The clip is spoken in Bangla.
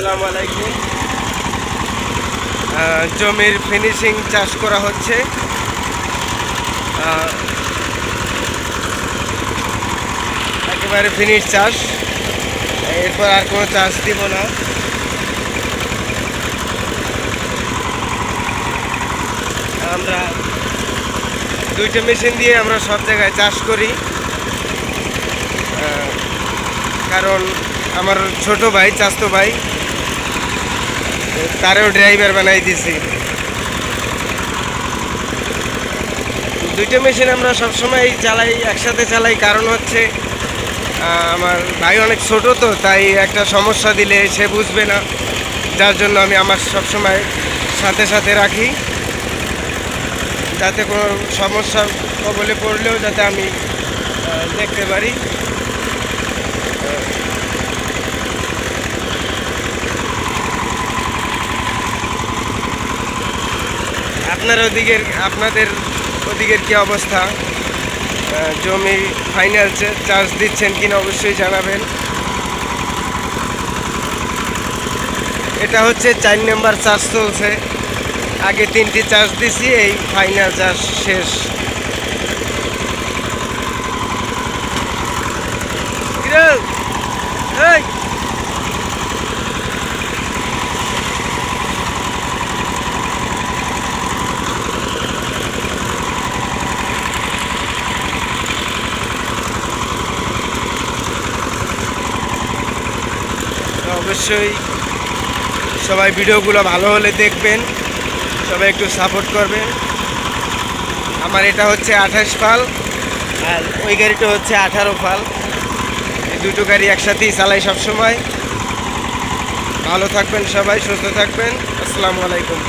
আসসালামু আলাইকুম। জমির ফিনিশিং চাষ করা হচ্ছে। একেবারে ফিনিশ চাষ, এরপর আর কোনো চাষ দিব না। আমরা দুইটা মেশিন দিয়ে আমরা সব জায়গায় চাষ করি, কারণ আমার ছোট ভাই, চাচাতো ভাই, তারেও ড্রাইভার বানাই দিছি। দুইটা মেশিন আমরা সবসময় চালাই, একসাথে চালাই, কারণ হচ্ছে আমার ভাই অনেক ছোট, তো তাই একটা সমস্যা দিলে সে বুঝবে না, যার জন্য আমি আমার সবসময় সাথে সাথে রাখি, যাতে কোনো সমস্যা কবলে পড়লেও যাতে আমি দেখতে পারি। আপনাদের ওদিকের কি অবস্থা? জমি ফাইনাল চার্জ দিচ্ছেন কিনা অবশ্যই জানাবেন। এটা হচ্ছে 4 নম্বর চার্জ চলছে, আগে 3টি চার্জ দিছি, এই ফাইনাল চার্জ শেষ। অবশ্যই সবাই ভিডিওগুলো ভালো হলে দেখবেন, সবাই একটু সাপোর্ট করবেন। আমার এটা হচ্ছে 28 ফাল, আর ওই গাড়িটা হচ্ছে 18 ফাল। এই দুটো গাড়ি একসাথেই চালাই সবসময়। ভালো থাকবেন সবাই, সুস্থ থাকবেন। আসসালামু আলাইকুম।